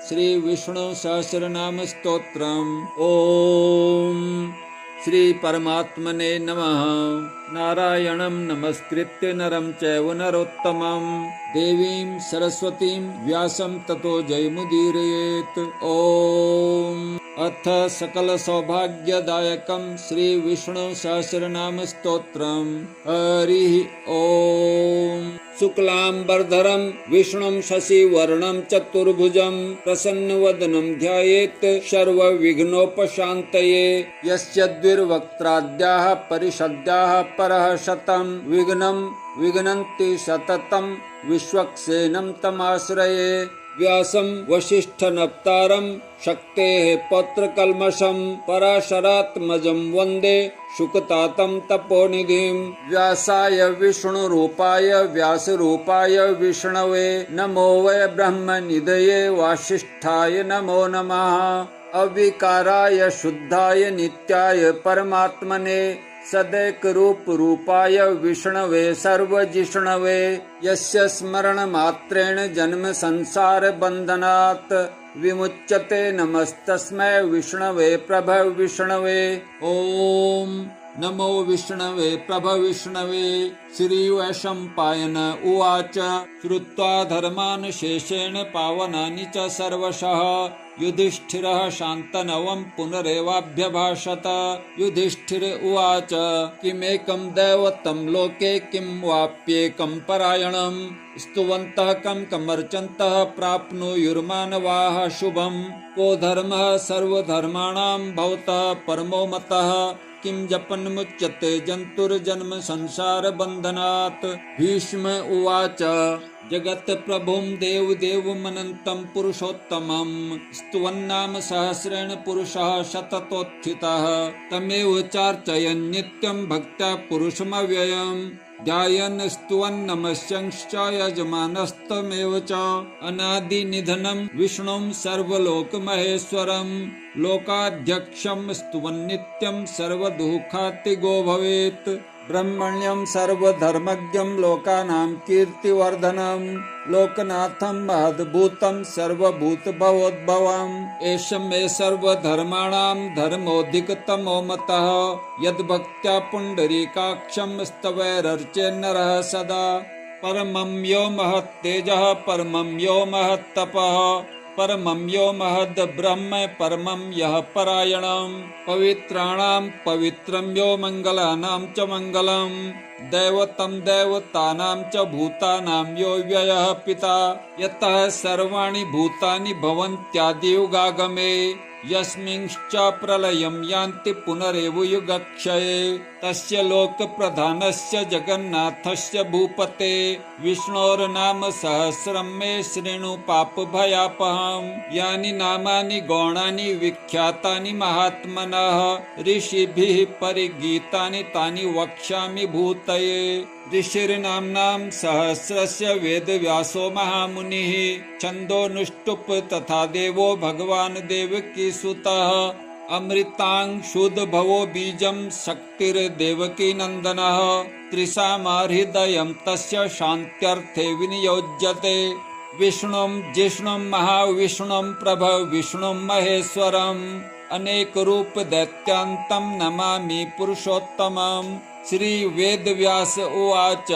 श्री विष्णु सहस्रनाम स्तोत्रम्। ओम श्री परमात्मने नमः। नारायणं नमस्कृत्य नरं चैव नरोत्तमं देवीं सरस्वतीं व्यासं ततो जयमुदीरयेत्। ओम अथ सकल सौभाग्यदायकं श्री विष्णु सहस्रनाम स्तोत्रम्। हरिः ओम। शुक्लांबरधरं विष्णुं शशिवर्णं चतुर्भुजं प्रसन्नवदनं ध्यायेत् सर्वविघ्नोपशान्तये। यस्य द्विर्वक्त्राद्याः परिषद्याः परः शतं विघ्नं विघ्नन्ति सततं विश्वक्सेनं तमाश्रये। व्यासं वसिष्ठनप्तारं शक्तेः पौत्रकल्मषं पराशरात्मजं वन्दे शुकतातं तपोनिधिं। व्यासाय विष्णुरूपाय व्यासरूपाय विष्णवे नमो वै ब्रह्मनिधये वासिष्ठाय नमो नमः। अविकाराय शुद्धाय नित्याय परमात्मने सदैकरूपरूपाय विष्णवे सर्वजिष्णवे। यस्य स्मरणमात्रेण जन्म संसार बन्धनात् विमुच्यते नमस्तस्मै विष्णवे प्रभविष्णवे। ओम नमो विष्णवे प्रभविष्णवे। श्रीवैशम्पायन उवाच श्रुत्वा धर्मान् शेषेण पावनानि च सर्वशः युधिष्ठिरः शान्तनवं पुनरेवाभ्यभाषत। युधिष्ठिर उवाच किमेकं दैवतं लोके किं वाप्येकं परायणं स्तुवन्तः कं कमर्चन्तः प्राप्नुयुर्मानवाः शुभं। को धर्मः सर्वधर्माणां भवतः परमो मतः किं जपन् मुच्यते जन्तुर्जन्म संसार बन्धनात्। भीष्म उवाच जगत प्रभुं देवदेवमनन्तं पुरुषोत्तमं स्तुवन्नाम सहस्रेण पुरुषः शततोत्थितः। तमेव चार्चयन् नित्यं भक्त्या पुरुषमव्ययम् ध्यायन् स्तुवन् नमस्यंश्च यजमानस्तमेव च। अनादिनिधनं विष्णुं सर्वलोकमहेश्वरं लोकाध्यक्षं स्तुवन् नित्यं सर्वदुःखातिगो भवेत्। ब्रह्मण्यं सर्वधर्मज्ञं लोकानां कीर्तिवर्धनं लोकनाथं महद्भूतं सर्वभूतभवोद्भवम्। एष मे सर्वधर्माणां धर्मोऽधिकतमो मतः यद्भक्त्या पुण्डरीकाक्षं स्तवैरर्चे नरः सदा। परमं यो महत्तेजः परमं यो महत्तपः परमं यो महद् ब्रह्म परमं यः परायणं। पवित्राणां पवित्रं यो मङ्गलानां च मङ्गलं दैवतं दैवतानां च भूतानां यो व्ययः पिता। यतः सर्वाणि भूतानि भवन्त्यादियुगागमे यस्मिंश्च प्रलयं यान्ति पुनरेव युगक्षये। तस्य लोकप्रधानस्य जगन्नाथस्य भूपते विष्णोर्नाम सहस्रं मे शृणु पापभयापहम्। यानि नामानि गौणानि विख्यातानि महात्मनः ऋषिभिः परिगीतानि तानि वक्ष्यामि भूतये। ऋषिर्नाम्नां सहस्रस्य वेदव्यासो महामुनिः छन्दोनुष्टुप् तथा देवो भगवान् देवकीसुतः। अमृतांशुद्भवो बीजं शक्तिर्देवकी नन्दनः त्रिसामाहृदयं तस्य शान्त्यर्थे विनियोज्यते। विष्णुं जिष्णुं महाविष्णुं प्रभविष्णुं महेश्वरम् अनेकरूप दैत्यान्तं नमामि पुरुषोत्तमम्। श्री वेदव्यास उवाच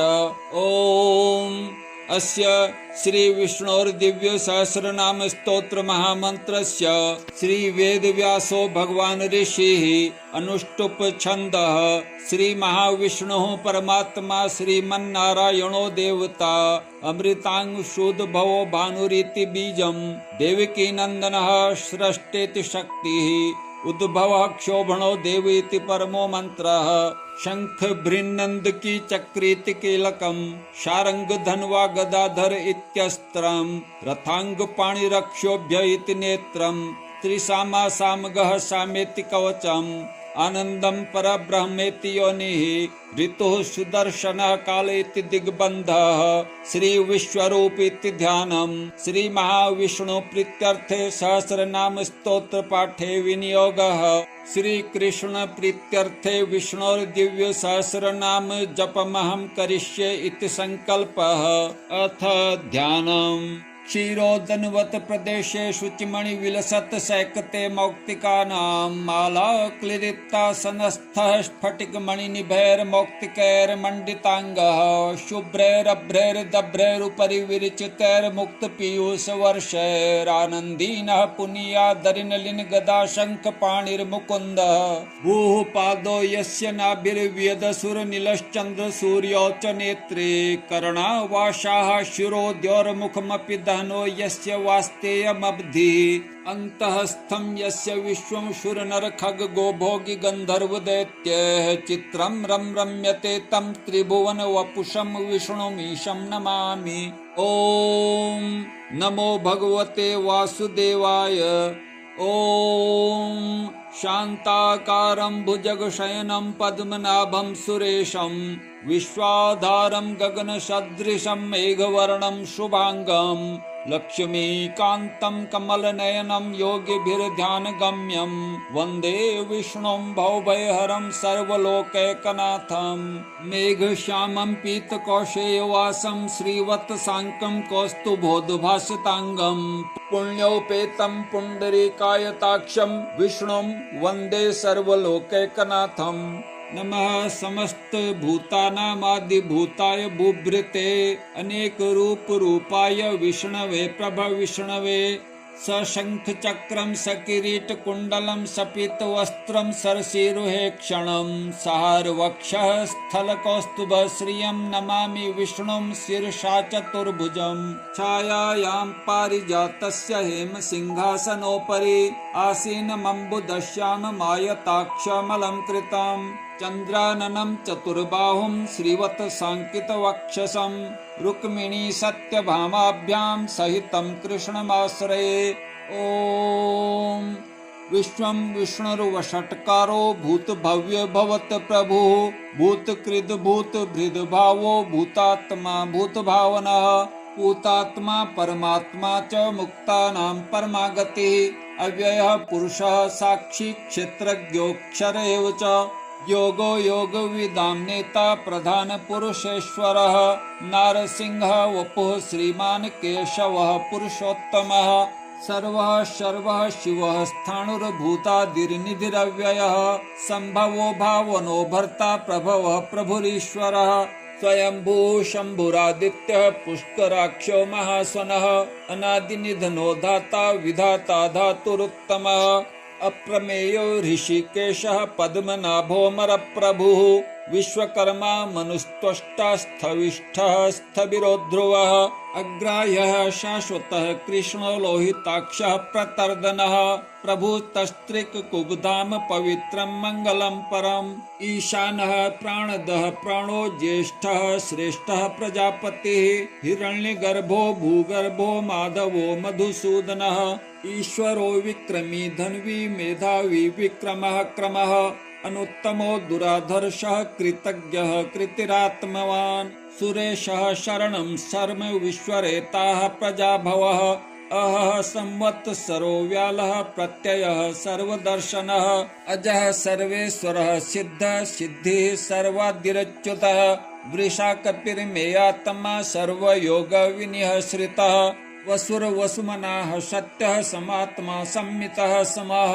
ओम अस्य श्री विष्णोर्दिव्य सहस्रनाम स्तोत्र महामन्त्रस्य श्री वेदव्यासो भगवान् ऋषिः अनुष्टुप छन्दः श्री महाविष्णुः परमात्मा श्रीमन्नारायणो देवता अमृतांशुद्भवो भानुरिति बीजं देवकी नन्दनः सृष्टेति शक्तिः उद्भवः क्षोभणो देव इति परमो मंत्रः। शंख भृन्नन्दकी चक्रीति कीलकं शारंग धन्वा गदाधर इत्यस्त्रं रथांग पाणिरक्षोभ्य इति नेत्रं त्रिसामा सामगः सामेति कवचम् आनंदं परब्रह्मेति योनिः ऋतुः सुदर्शनः काल इति दिग्बन्धः श्री विश्वरूप इति ध्यानम्। श्री महाविष्णु प्रीत्यर्थे सहस्रनाम स्तोत्र पाठे विनियोगः। श्री कृष्ण प्रीत्यर्थे विष्णोर्दिव्य सहस्रनाम जपमहं करिष्ये इति संकल्पः। अथ ध्यानम्। क्षीरोदन्वत् प्रदेशे शुचिमणि विलसत् सैकते मौक्तिकानां माला क्लिदितासनस्थः स्फटिकमणिनिभैर्मौक्तिकैर्मण्डिताङ्गः शुभ्रैरभ्रैर्दभ्रैरुपरि विरचितैर्मुक्तपीयूषवर्षैरानन्दीनः पुनीयादरिनलिन गदा शङ्खपाणिर्मुकुन्दः भूः पादो यस्य नाभिर्व्यदसुरनिलश्चन्द्रसूर्यौ च नेत्रे कर्णावाशाः शिरोद्योर्मुखमपि दहनो यस्य वास्तेयमब्धिः अन्तःस्थं यस्य विश्वं शूरनरखगोभोगि गन्धर्वदैत्यैः चित्रं रम्यते तं त्रिभुवनवपुषं विष्णुमीशं नमामि। ॐ नमो भगवते वासुदेवाय। ॐ शान्ताकारं भुजगशयनं पद्मनाभं सुरेशं विश्वाधारं गगनसदृशं मेघवर्णं शुभांगं लक्ष्मीकान्तं कमलनयनं योगिभिर्ध्यानगम्यं वन्दे विष्णुं भवभयहरं सर्वलोकैकनाथं मेघश्यामं पीतकौशेयवासं श्रीवत्साङ्कं कौस्तुभोद्भासिताङ्गं पुण्योपेतं पुण्डरीकायताक्षं विष्णुं वन्दे सर्वलोकैकनाथं। नमः समस्तभूतानामादिभूताय बुभृते अनेकरूपरूपाय विष्णवे प्रभविष्णवे सशङ्खचक्रं सकिरीटकुण्डलं सपीतवस्त्रं सरसीरुहेक्षणं सहारवक्षः स्थलकौस्तुभश्रियं नमामि विष्णुं शीर्षा चतुर्भुजं छायायां पारिजातस्य हेमसिंहासनोपरि आसीनमम्बुदश्याममायताक्षमलङ्कृतं चन्द्राननं चतुर्बाहुं श्रीवत्साङ्कितवक्षसं रुक्मिणी सत्यभामाभ्यां सहितं कृष्णमाश्रये। ॐ विश्वं विष्णुर्वषट्कारो भूतभव्य भवत् प्रभुः भूतकृद् भूतभृद्भावो भूतात्मा भूतभावनः भूतात्मा परमात्मा च मुक्तानां परमागतिः अव्ययः पुरुषः साक्षी क्षेत्रज्ञोऽक्षर एव च योगो योगविदां नेता प्रधान पुरुषेश्वरः नारसिंहः वपुः श्रीमान् केशवः पुरुषोत्तमः सर्वः शर्वः शिवः स्थाणुर्भूतादिर्निधिरव्ययः सम्भवो भावनो भर्ता प्रभवः प्रभुरीश्वरः स्वयंभूः शम्भुरादित्यः पुष्कराक्षो महासनः अनादिनिधनो धाता विधाता धातुरुत्तमः अप्रमेयो ऋषिकेशः पद्मनाभोऽमरप्रभुः विश्वकर्मा मनुस्त्वष्टा स्थविष्ठः स्थविरो ध्रुवः अग्राह्यः शाश्वतः कृष्णो लोहिताक्षः प्रतर्दनः प्रभुस्तस्त्रिककुब्धाम पवित्रं मङ्गलं परम् ईशानः प्राणदः प्राणो ज्येष्ठः श्रेष्ठः प्रजापतिः हिरण्यगर्भो भूगर्भो माधवो मधुसूदनः ईश्वरो विक्रमी धन्वी मेधावी विक्रमः क्रमः अनुत्तमो दुराधर्षः कृतज्ञः कृतिरात्मवान् सुरेशः शरणं शर्म विश्वरेताः प्रजाभवः अहः संवत्सरो व्यालः प्रत्ययः सर्वदर्शनः अजः सर्वेश्वरः सिद्धः सिद्धिः सर्वादिरच्युतः वृषाकपिर्मेयात्मा सर्वयोगविनिःश्रितः वसुरवसुमनाः सत्यः समात्मा संमितः समः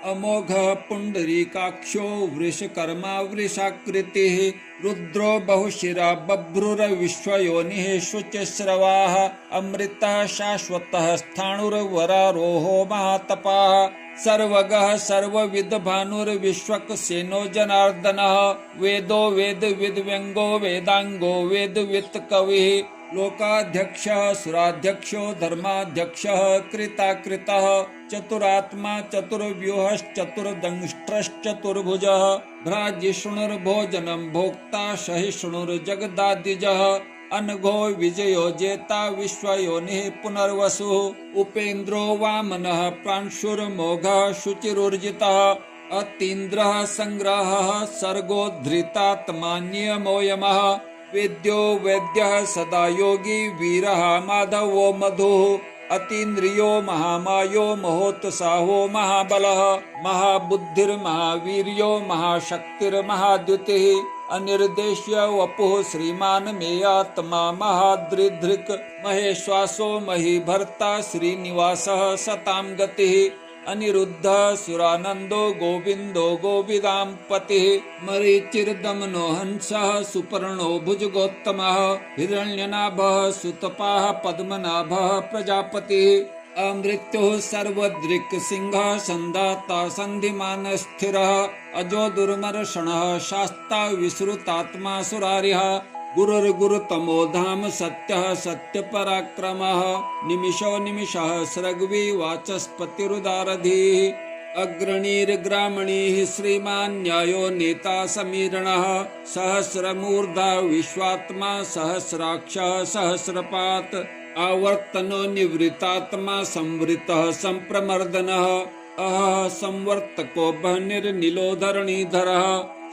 अमोघः पुण्डरीकाक्षो वृषकर्मा वृषाकृतिः रुद्रो बहुशिरा बभ्रुर्विश्वयोनिः शुचिस्रवाः अमृतः शाश्वतः स्थाणुर्वरारोहो महातपाः सर्वगः सर्वविद्भानुर्विश्वक्सेनो जनार्दनः वेदो वेदविद्व्यङ्गो वेदाङ्गो वेदवित्कविः लोकाध्यक्षः सुराध्यक्षो धर्माध्यक्षः कृताकृतः चतुरात्मा चतुर्व्यूहश्चतुर्दंष्ट्रश्चतुर्भुजः भ्राजिष्णुर्भोजनं भोक्ता सहिष्णुर्जगदादिजः अनघो विजयो जेता विश्वयोनिः पुनर्वसुः उपेन्द्रो वामनः प्रांशुर्मोघः शुचिरुर्जितः अतीन्द्रः संग्रहः सर्गोद्धृतात्मा नियमो यमः वेद्यो वैद्यः सदा योगी वीरः माधवो मधुः अतीन्द्रियो महामायो महोत्साहो महाबलः महाबुद्धिर्महावीर्यो महाशक्तिर्महाद्युतिः अनिर्देश्य वपुः श्रीमान मेयात्मा महाद्रिधृक् महेश्वासो महीभर्ता श्रीनिवासः सतां गतिः अनिरुद्धः सुरानन्दो गोविन्दो गोविदां पतिः मरीचिर्दमनो हंसः सुपर्णो भुजगोत्तमः हिरण्यनाभः सुतपाः पद्मनाभः प्रजापतिः अमृत्युः सर्वदृक् सिंहः संदाता संधिमान् स्थिरः अजो दुर्मर्षणः शास्ता विश्रुतात्मा सुरारिः गुरुर्गुरुतमो धाम सत्यः सत्यपराक्रमः निमिषो निमिषः स्रग्वी वाचस्पतिरुदारधीः अग्रणीर्ग्रामणीः श्रीमान् न्यायो नेता समीरणः सहस्रमूर्धा विश्वात्मा सहस्राक्षः सहस्रपात् आवर्तनो निवृत्तात्मा संवृतः संप्रमर्दनः अहः संवर्तको बह्निर्नीलो धरणीधरः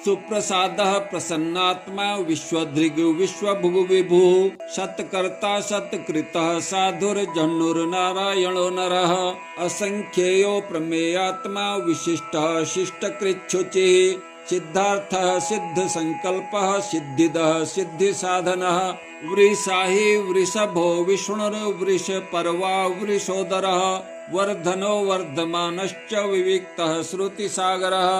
सुप्रसादः प्रसन्नात्मा विश्वधृग् विश्वभुग् विभुः शतकर्ता शतकृतः साधुर्जह्नुर्नारायणो नरः असंख्येयो प्रमेयात्मा विशिष्टः शिष्टकृच्छुचिः सिद्धार्थः सिद्धसंकल्पः सिद्धिदः सिद्धिसाधनः वृषाही वृषभो विष्णुर्वृषपर्वा वृषोदरः वर्धनो वर्धमानश्च विविक्तः श्रुतिसागरः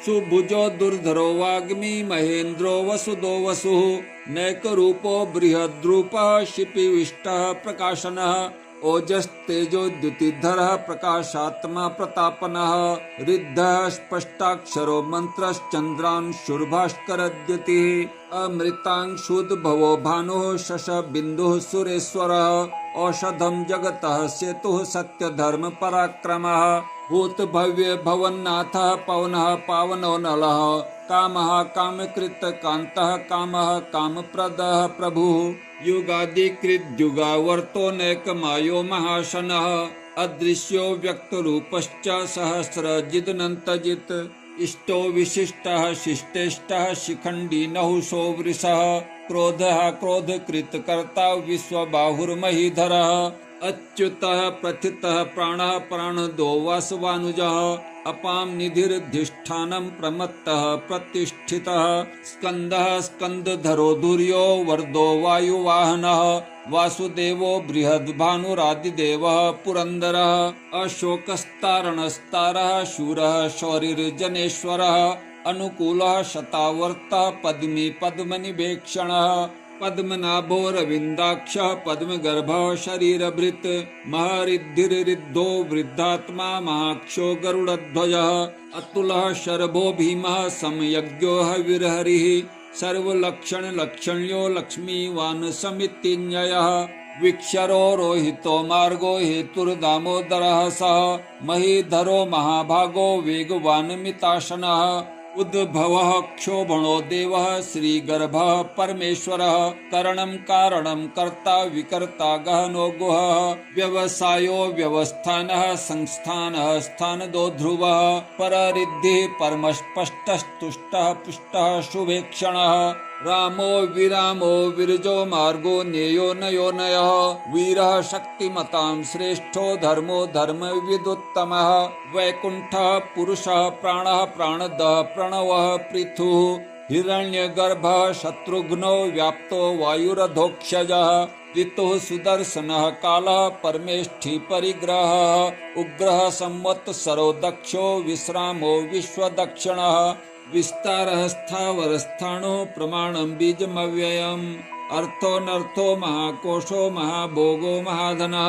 सुभुजो दुर्धरो वाग्मी महेन्द्रो वसुदो वसुः नैकरूपो बृहद्रूपः शिपिविष्टः प्रकाशनः ओजस्तेजो द्युतिधरः प्रकाशात्मा प्रतापनः रिद्धः स्पष्टाक्षरो मंत्रश्चन्द्रांशुर्भास्करद्युतिः अमृतांशुद्भवो भानुः शशबिन्दुः सुरेश्वरः औषधं जगतः सेतुः सत्यधर्म पराक्रमः भूत भव्य भवन्नाथः पवनः पावनो नलः कामः कामकृत कान्तः कामः कामप्रदः प्रभुः युगादिकृद्युगावर्तो नैकमायो महाशनः अदृश्यो व्यक्तरूपश्च सहस्रजिदनन्तजित् इष्टो विशिष्टः शिष्टेष्टः शिखण्डी नहुषो वृषः क्रोधः क्रोधकृतकर्ता विश्वबाहुर्महीधरः अच्युतः प्रथितः प्राणः प्राणदो वासवानुजः अपां निधिर्धिष्ठानं प्रमत्तः प्रतिष्ठितः स्कन्दः स्कन्दधरो धुर्यो वर्धो वायुवाहनः वासुदेवो बृहद्भानुरादिदेवः पुरन्दरः अशोकस्तारणस्तारः शूरः शौरिर्जनेश्वरः अनुकूलः शतावर्तः पद्मी पद्मनिवेक्षणः पद्मनाभो रविन्दाक्षः पद्मगर्भः शरीरभृत् महरिद्धिरिद्धो वृद्धात्मा महाक्षो गरुडध्वजः अतुलः शरभो भीमः समयज्ञो हविर्हरिः सर्वलक्षणलक्षण्यो लक्ष्मीवान् समितिञ्जयः विक्षरो रोहितो मार्गो हेतुर्दामोदरः सः महीधरो महाभागो वेगवान् मिताशनः उद्भवः क्षोभणो देवः श्रीगर्भः परमेश्वरः करणं कारणं कर्ता विकर्ता गहनो गुहः व्यवसायो व्यवस्थानः संस्थानः स्थानदो ध्रुवः पररिद्धिः परमस्पष्टस्तुष्टः पुष्टः शुभेक्षणः रामो विरामो विरजो मार्गो नेयो नयो नयः वीरः शक्तिमतां श्रेष्ठो धर्मो धर्मविदुत्तमः वैकुण्ठः पुरुषः प्राणः प्राणदः प्रणवः पृथुः हिरण्यगर्भः शत्रुघ्नो व्याप्तो वायुरधोक्षजः ऋतुः सुदर्शनः कालः परमेष्ठी परिग्रहः उग्रः संवत्सरो दक्षो विश्रामो विश्वदक्षिणः विस्तारः स्थावरस्थाणो प्रमाणं बीजमव्ययम् अर्थोऽनर्थो महाकोशो महाभोगो महाधनः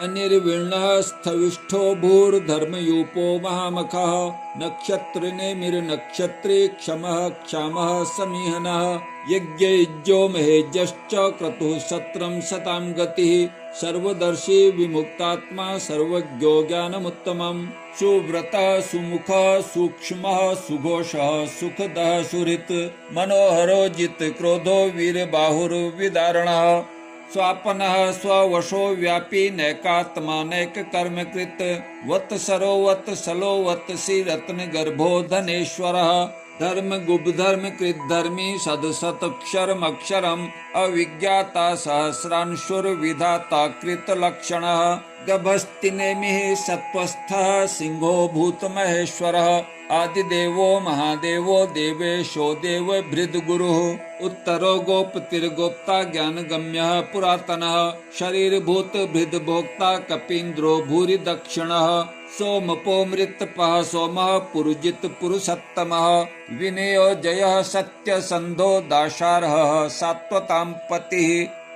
अनिर्विण्णः स्थविष्ठो भूर्धर्मयूपो महामखः नक्षत्रिनेमिर्नक्षत्री क्षमः क्षामः समीहनः यज्ञयुज्यो महेज्यश्च क्रतुः सत्रं सतां गतिः सर्वदर्शी विमुक्तात्मा सर्वज्ञो ज्ञानमुत्तमम् सुव्रतः सुमुखः सूक्ष्मः सुघोषः सुखदः सुहृत् मनोहरो जितक्रोधो वीरबाहुर्विदारणः स्वापनः स्ववशो व्यापी नैकात्मा नैककर्मकृत् वत्सरो वत्सलो वत्सी रत्नगर्भो धनेश्वरः धर्म गुप्धर्म कृद्धर्मी सदसतक्षरमक्षरम् अविज्ञाता सहस्रांशुर्विधाता कृतलक्षणः गभस्तिनेमिः सत्त्वस्थः सिंहो भूतमहेश्वरः आदिदेवो महादेवो देवेशो देवभृद्गुरुः उत्तरो गोपतिर्गोप्ता ज्ञानगम्यः पुरातनः शरीरभूत भृद्भोक्ता कपीन्द्रो भूरि दक्षिणः सोमपो मृतपः सोमः पुरुजित पुरुषोत्तमः विनयो जयः सत्यसन्धो दाशार्हः सात्वतां पतिः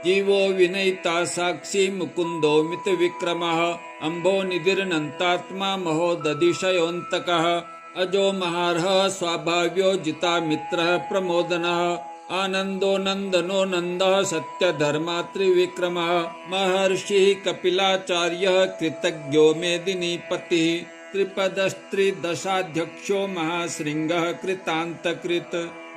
जीवो विनयिता साक्षी मुकुंदो मित विक्रमः अम्भो निधिर्नन्तात्मा महोदधिशयोऽन्तकः अजो महार्हः स्वाभाव्यो जिता मित्रः प्रमोदनः आनंदो नंदनो नंदः सत्यधर्मात्रिविक्रमः महर्षिः कपिलाचार्यः कृतज्ञो मेदिनीपतिः त्रिपदस्त्रिदशाध्यक्षो महाशृंगः कृतान्तकृत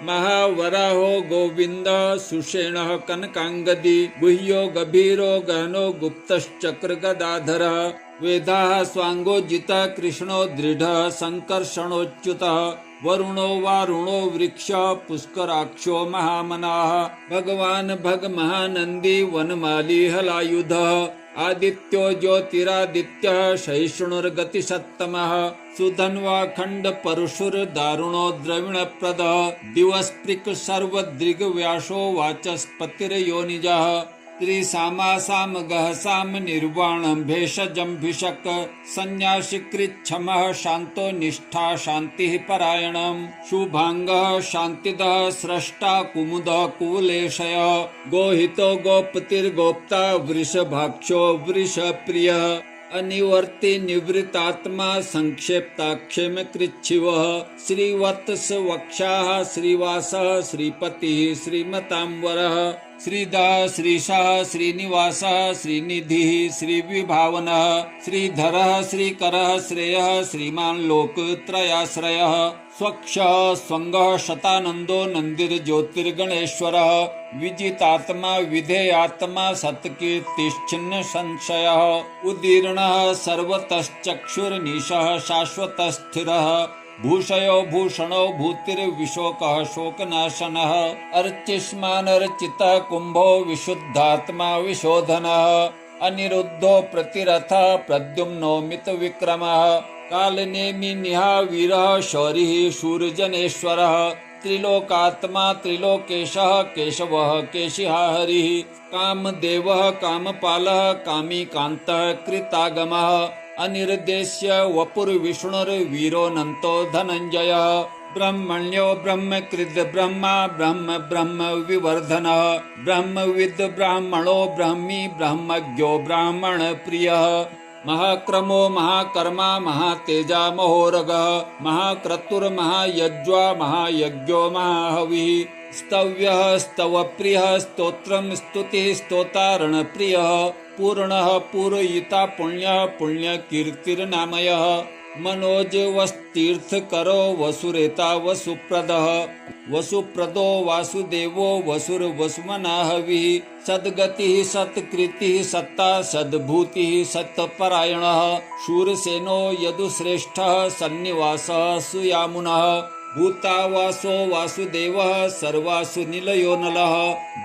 महावराहो गोविन्दः सुषेणः कनकांगदी गुह्यो गभीरो गहनो गुप्तश्चक्रगदाधरः वेदाः स्वांगोजितः कृष्णो दृढः संकर्षणोच्युतः वरुणो वारुणो वृक्षः पुष्कराक्षो महामनाः भगवान् भगमहानन्दी वनमाली हलायुधः आदित्यो ज्योतिरादित्यः सहिष्णुर्गतिसत्तमः सुधन्वा खंड परशुर दारुणो द्रविणप्रदः दिवस्पृक् सर्वदृग्व्यासो वाचस्पतिर्योनिजः त्रिसामासाम गहसाम निर्वाणं भेषजम्भिषक् संन्यासिकृच्छमः शान्तो निष्ठा शान्तिः परायणं शुभांगः शान्तिदः स्रष्टा कुमुदः कुवलेशयः गोहितो गोपतिर्गोप्ता वृषभाक्षो वृषप्रियः अनिवर्ति निवृत्तात्मा संक्षेप्ताक्षेम कृच्छिवः श्रीवत्स वक्षाः श्रीवासः श्रीपतिः श्रीमतांवरः श्रीधः श्रीशः श्रीनिवासः श्रीनिधिः श्रीविभावनः श्रीधरः श्रीकरः श्रेयः श्रीमान् लोकत्रयाश्रयः स्वक्षः स्वंगः शतानंदो नंदिर्ज्योतिर्गणेश्वरः विजितात्मा विधेयात्मा सत्कीर्तिश्चिन्न संशयः उदीर्णः सर्वतश्चक्षुर्निशः शाश्वतस्थिरः भूषयो भूषणो भूतिर्विशोकः शोकनाशनः अर्चिष्मानर्चितः कुंभो विशुद्धात्मा विशोधनः अनिरुद्धो प्रतिरथः प्रद्युम्नो मितविक्रमः कालनेमि निहावीरः शौरिः शूरजनेश्वरः त्रिलोकात्मा त्रिलोकेशः केशवः केशिहा हरिः कामदेवः कामपालः कामीकान्तः कृतागमः अनिर्देश्य वपुर्विष्णुर्वीरोऽनन्तो धनञ्जयः ब्रह्मण्यो ब्रह्मकृद् ब्रह्मा ब्रह्म ब्रह्म विवर्धनः ब्रह्मविद् ब्राह्मणो ब्राह्मी ब्रह्मज्ञो ब्राह्मण प्रियः महाक्रमो महाकर्मा महातेजा महोरगः महाक्रतुर्महायज्वा महायज्ञो महाहविः स्तव्यः स्तवप्रियः स्तोत्रं स्तुतिः स्तोतारणप्रियः पूर्णः पूरयिता पुण्यः पुण्यकीर्तिर्नामयः मनोजवस्तीर्थकरो वसुरेता वसुप्रदः वसुप्रदो वासुदेवो वसुर्वसुमनाहविः सद्गतिः सत्कृतिः सत्ता सद्भूतिः सत्परायणः शूरसेनो यदुश्रेष्ठः सन्निवासः सुयामुनः भूतावासो वासुदेवः सर्वासु निलयो नलः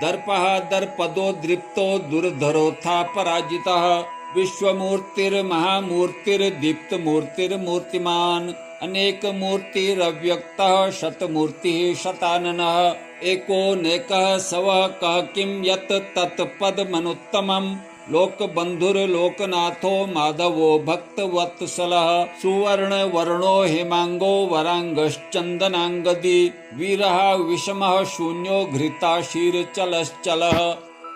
दर्पः दर्पदो दृप्तो दुर्धरोऽथा पराजितः विश्वमूर्तिर्महामूर्तिर्दीप्तमूर्तिर्मूर्तिमान् अनेकमूर्तिरव्यक्तः शतमूर्तिः शताननः एकोनेकः सवः कः किं यत् तत्पदमनुत्तमम् लोकबन्धुर्लोकनाथो माधवो भक्तवत्सलः सुवर्णवर्णो हेमांगो वरांगश्चन्दनांगदी वीरः विषमः शून्यो घृताशीर्चलश्चलः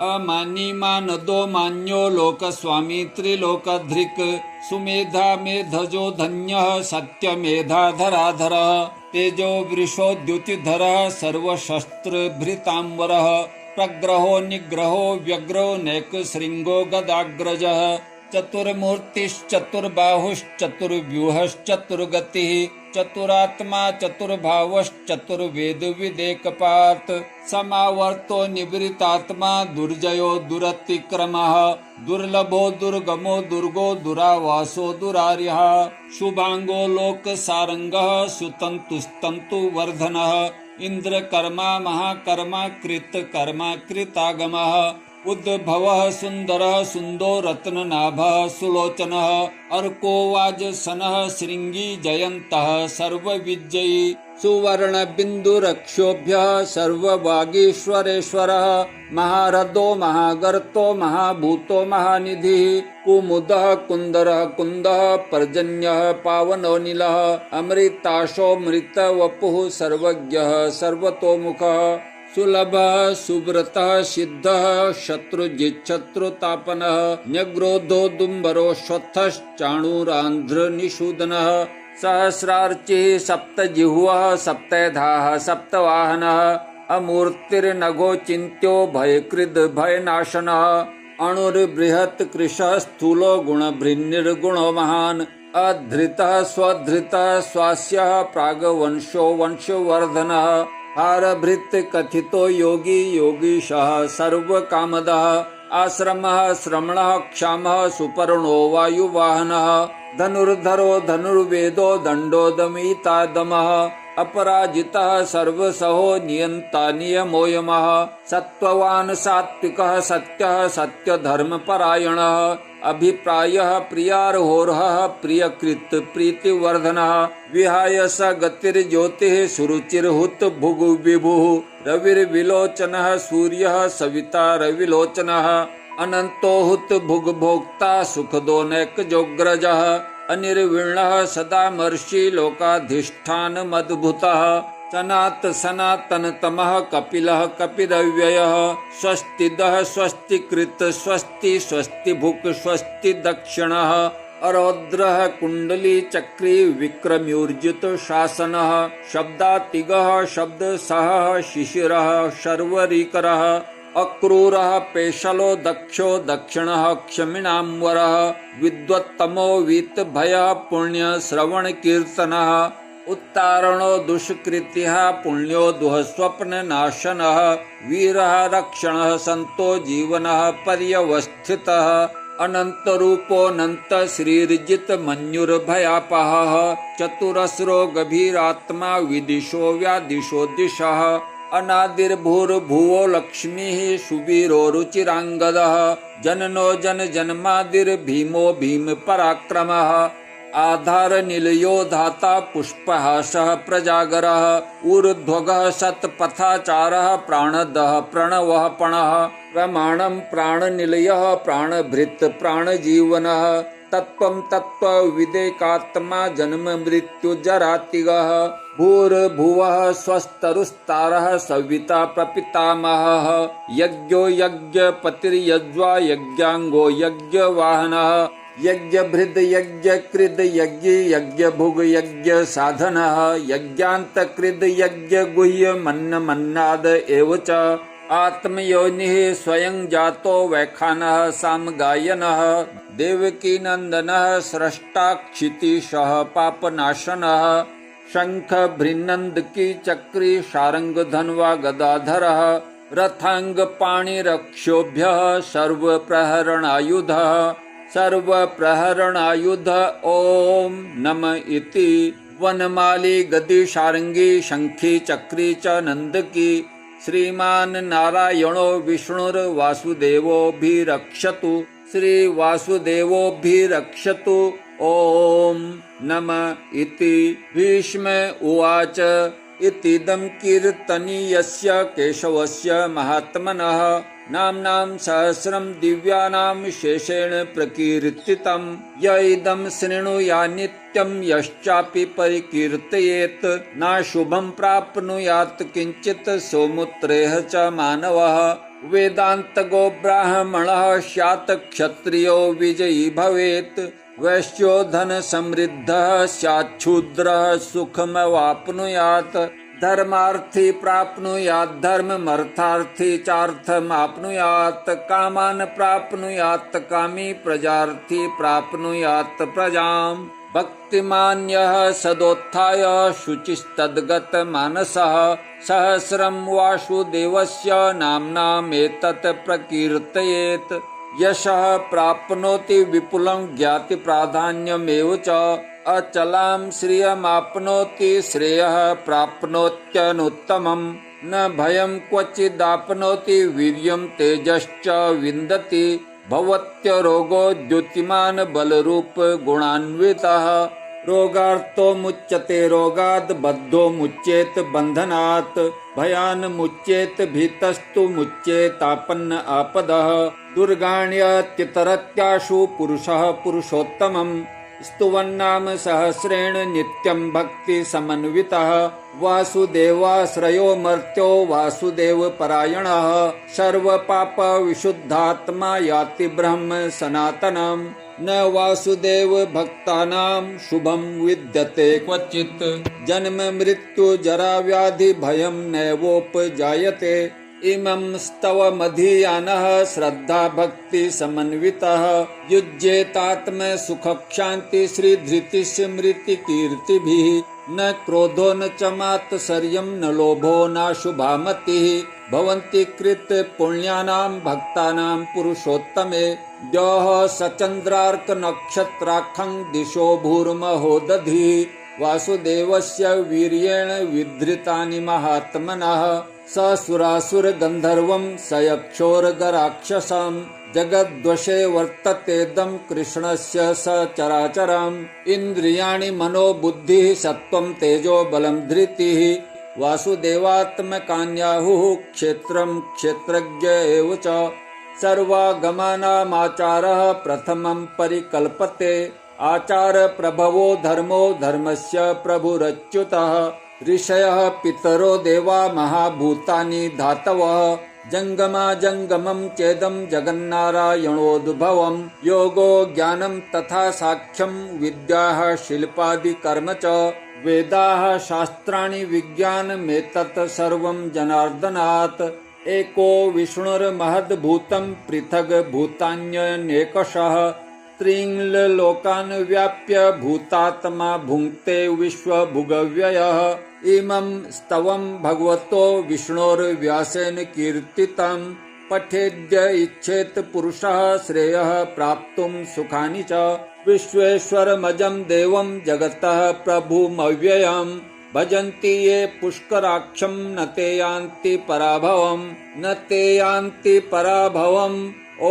अमानी मानदो मान्यो लोकस्वामी त्रिलोकधृक् सुमेधा मेधजो धन्यः सत्यमेधाधराधरः तेजो वृषोद्युतिधरः सर्वशस्त्रभृतांवरः प्रग्रहो निग्रहो व्यग्रो नैकशृंगो गदाग्रजः चतुर्मूर्तिश्चतुर्बाहुश्चतुर्व्यूहश्चतुर्गतिः चतुरात्मा चतुर्भावश्चतुर्वेद विदेकपात् समावर्तो निवृतात्मा दुर्जयो दुरतिक्रमः दुर्लभो दुर्गमो दुर्गो दुरावासो दुरार्यः शुभांगो लोकसारंगः सुतंतुस्तंतुवर्धनः इंद्रकर्मा महाकर्मा कृतकर्मा कृतागमः उद्भवः सुन्दरः सुन्दो रत्ननाभः सुलोचनः अर्को वाजसनः शृङ्गी जयन्तः सर्वविजयी सुवर्णबिन्दुरक्षोभ्यः सर्ववागीश्वरेश्वरः महारथो महागर्तो महाभूतो महानिधिः कुमुदः कुन्दरः कुन्दः पर्जन्यः पावनोऽनिलः अमृताशोऽमृतवपुः सर्वज्ञः सर्वतोमुखः सुलभः सुव्रतः सिद्धः शत्रुजिच्छत्रुतापनः न्यग्रोधो दुम्बरोऽश्वत्थश्चाणूरान्ध्रनिषूदनः सहस्रार्चिः सप्तजिह्वः सप्तधाः सप्तवाहनः अमूर्तिर्नघो चिन्त्यो भयकृद् भयनाशनः अणुर्बृहत् कृशः स्थूलो गुणभृन्निर्गुणो महान् अधृतः स्वधृतः स्वास्यः प्रागवंशो वंशवर्धनः हारभृत् कथितो योगी योगीशः सर्वकामदः आश्रमः श्रमणः क्षामः सुपर्णो वायुवाहनः धनुर्धरो धनुर्वेदो दण्डो दमिता दमः अपराजितः सर्वसहो नियन्ता नियमोऽयमः सत्त्ववान् सात्विकः सत्यः सत्यधर्मपरायणः अभिप्रायः प्रियार्होर्हः प्रियकृत् प्रीतिवर्धनः विहाय स गतिर्ज्योतिः सुरुचिर्हुत भुगु विभुः रविर्विलोचनः सूर्यः सविता रविलोचनः अनन्तो हुत भुग्भोक्ता सुखदो नैकजोग्रजः अनिर्विण्णः सदा मर्षि लोकाधिष्ठानमद्भुतः सनात सनातनतमः कपिलः कपिरव्ययः स्वस्तिदः स्वस्तिकृत् स्वस्ति स्वस्तिभुक् स्वस्ति दक्षिणः अरौद्रः कुण्डली चक्री विक्रम्यूर्जित शासनः शब्दातिगः शब्दसहः शिशिरः शर्वरीकरः अक्रूरः पेशलो दक्षो दक्षिणः क्षमिणाम्बरः विद्वत्तमो वीतभयः पुण्यश्रवणकीर्तनः उत्तारणो दुष्कृतिः पुण्यो दुःस्वप्ननाशनः वीरः रक्षणः सन्तो जीवनः पर्यवस्थितः अनन्तरूपोऽनन्त श्रीर्जित मन्युर्भयापहः चतुरस्रो गभीरात्मा विदिशो व्यादिशो दिशः अनादिर्भूर्भुवो लक्ष्मीः सुवीरो रुचिराङ्गदः जननो जनजन्मादिर्भीमो भीमपराक्रमः आधारनिलयो धाता पुष्पहासः प्रजागरः ऊर्ध्वगः सत्पथाचारः प्राणदः प्रणवः पणः प्रमाणं प्राणनिलयः प्राणभृत् प्राणजीवनः तत्त्वं तत्त्वविदेकात्मा जन्म मृत्युजरातिगः भूर्भुवः स्वस्तरुस्तारः सविता प्रपितामहः यज्ञो यज्ञपतिर्यज्वा यज्ञाङ्गो यज्ञवाहनः यज्ञभृद् यज्ञकृद् यज्ञ यज्ञभुग् यज्ञसाधनः यज्ञान्तकृद् यज्ञगुह्यमन्नमन्नाद एव च आत्मयोनिः स्वयं जातो वैखानः सामगायनः देवकीनन्दनः स्रष्टा क्षितिशः पापनाशनः शंख भृन्नन्दकी चक्री शारङ्गधन्वा गदाधरः रथाङ्गपाणिरक्षोभ्यः सर्वप्रहरणायुधः सर्वप्रहरणायुध ॐ नम इति वनमाली गदी शारंगी शंखी चक्री च नंदकी श्रीमान नारायणो विष्णुर्वासुदेवोऽभिरक्षतु श्रीवासुदेवोऽभिरक्षतु ॐ नम इति भीष्म उवाच इतीदं कीर्तनीयस्य केशवस्य महात्मनः नाम्नां सहस्रं दिव्यानां शेषेण प्रकीर्तितं य इदं शृणुया नित्यं यश्चापि परिकीर्तयेत् नाशुभं प्राप्नुयात् किञ्चित् सौमुत्रेह च मानवः वेदान्तगो ब्राह्मणः स्यात् क्षत्रियो विजयी भवेत् वैश्यो धन समृद्धः स्याच्छूद्रः सुखमवाप्नुयात् धर्मार्थी प्राप्नुयात् धर्ममर्थार्थी चार्थमाप्नुयात् कामान् प्राप्नुयात् कामी प्रजार्थी प्राप्नुयात् प्रजाम् भक्तिमान्यः सदोत्थाय शुचिस्तद्गत मानसः सहस्रं वासुदेवस्य नाम्नामेतत् प्रकीर्तयेत् यशः प्राप्नोति विपुलं ज्ञाति प्राधान्यमेव च अचलां श्रियमाप्नोति श्रेयः प्राप्नोत्यनुत्तमम् न भयं क्वचिदाप्नोति वीर्यं तेजश्च विन्दति भवत्यरोगो द्युतिमान् बलरूप गुणान्वितः रोगार्तो मुच्यते रोगाद् बद्धो मुच्येत बन्धनात् भयान् मुच्येत भीतस्तु मुच्येतापन्न आपदः दुर्गाण्यत्यतरत्याशु पुरुषः पुरुषोत्तमम् स्तुवन्नाम सहस्रेण नित्यं भक्ति समन्वितः वासुदेवाश्रयो मर्त्यो वासुदेव परायणः सर्व पाप विशुद्धात्मा याति ब्रह्म सनातनम् न वासुदेव भक्तानां शुभं विद्यते क्वचित् जन्म मृत्यु जरा व्याधि भयं नैवोपजायते इमं स्तवमधीयानः श्रद्धा भक्ति समन्वितः युज्येतात्म सुख क्षान्ति श्री धृति स्मृति कीर्तिभिः न क्रोधो न च मात्सर्यं न लोभो न शुभामतिः भवन्ति कृत पुण्यानां भक्तानां पुरुषोत्तमे द्यौः सचन्द्रार्क नक्षत्राखं दिशो भूर्महो दधिः वासुदेवस्य वीर्येण विधृतानि महात्मनः स सुरासुर गन्धर्वं स यक्षोरगराक्षसं जगद्वशे वर्ततेदं कृष्णस्य स चराचरम् इन्द्रियाणि मनो बुद्धिः सत्त्वं तेजो बलं धृतिः वासुदेवात्मकान्याहुः क्षेत्रं क्षेत्रज्ञ एव च सर्वागमानामाचारः प्रथमं परिकल्पते आचार प्रभवो धर्मो धर्मस्य प्रभुरच्युतः ऋषयः पितरो देवा महाभूतानि धातवः जंगमा जंगमं चेदं जगन्नारायणोद्भवम् योगो ज्ञानं तथा साख्यं विद्याः शिल्पादि कर्म च वेदाः शास्त्राणि विज्ञानमेतत् सर्वं जनार्दनात् एको विष्णुर्महद्भूतं पृथग् भूतान्यनेकशः त्रिंलोकान् व्याप्य भूतात्मा भुङ्क्ते विश्वभुगव्ययः इमं स्तवं भगवतो विष्णोर्व्यासेन कीर्तितं पठेद्य इच्छेत् पुरुषः श्रेयः प्राप्तुं सुखानि च विश्वेश्वरमजं देवं जगतः प्रभुमव्ययम् भजन्ति ये पुष्कराक्षं न ते यान्ति पराभवम् न ते यान्ति पराभवम्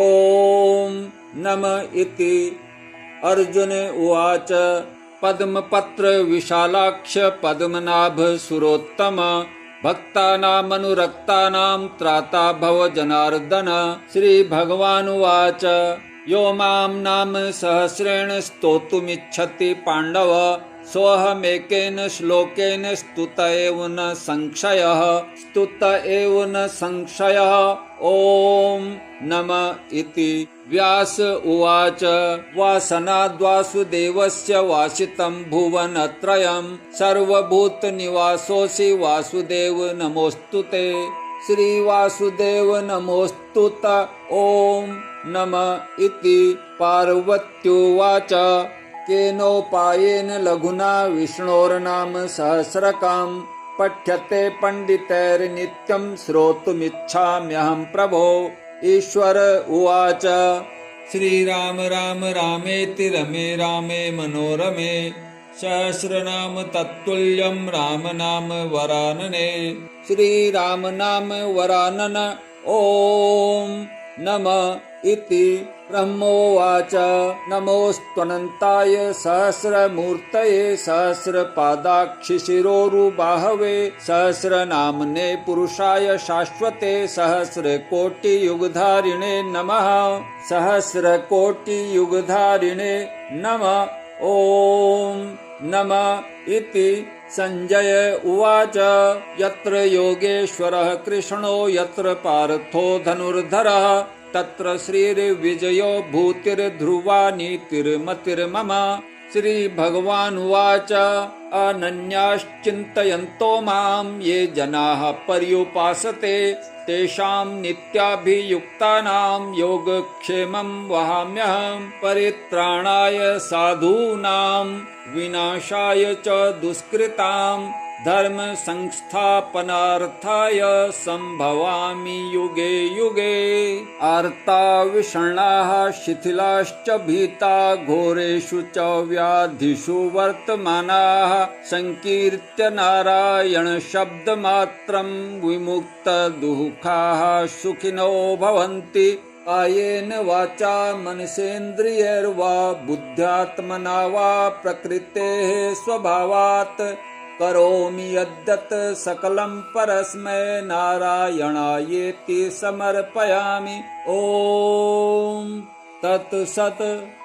ॐ नम इति अर्जुन उवाच पद्मपत्र विशालाक्ष पद्मनाभ सुरोत्तम भक्तानामनुरक्तानां त्राता भव जनार्दन श्रीभगवानुवाच यो मां नाम सहस्रेण स्तोतुमिच्छति पाण्डव सोऽहमेकेन श्लोकेन स्तुत एव न संशयः स्तुत एव न संशयः ॐ नम इति व्यास उवाच वासनाद्वासुदेवस्य वासितं भुवनत्रयं सर्वभूतनिवासोऽसि वासुदेव नमोऽस्तुते श्रीवासुदेव नमोऽस्तुत ॐ नम इति पार्वत्युवाच केनोपायेन लघुना विष्णोर्नाम सहस्रकं पठ्यते पंडितैर्नित्यं श्रोतुमिच्छाम्यहं प्रभो ईश्वर उवाच श्रीराम राम रामेति रमे रामे मनोरमे सहस्रनाम तत्तुल्यं राम नाम वरानने श्रीराम नाम वरानन ॐ नम इति ब्रह्मोवाच नमोऽस्त्वनन्ताय सहस्रमूर्तये सहस्रपादाक्षिशिरोरुबाहवे सहस्रनाम्ने पुरुषाय शाश्वते सहस्रकोटियुगधारिणे नमः सहस्रकोटियुगधारिणे नमः ॐ नमः इति संजय उवाच यत्र योगेश्वरः कृष्णो यत्र पार्थो धनुर्धरः तत्र श्रीर्विजयो भूतिर्ध्रुवा नीतिर्मतिर्मम श्रीभगवानुवाच अनन्याश्चिन्तयन्तो मां ये जनाः पर्युपासते तेषां नित्याभियुक्तानां योगक्षेमं वहाम्यहं परित्राणाय साधूनां विनाशाय च दुष्कृतां धर्म संस्थापनार्थाय संभवामि युगे युगे। आर्ता विषण्णाः शिथिलाश्च भीता घोरेषु च व्याधिषु वर्तमानाः संकीर्त्य नारायण शब्दमात्रं विमुक्तदुःखाः सुखिनो भवन्ति। कायेन वाचा मनसेन्द्रियैर्वा बुद्ध्यात्मना वा प्रकृतेः स्वभावात् करोमि यद्यत् सकलं परस्मै नारायणायेति समर्पयामि। ॐ तत्सत्।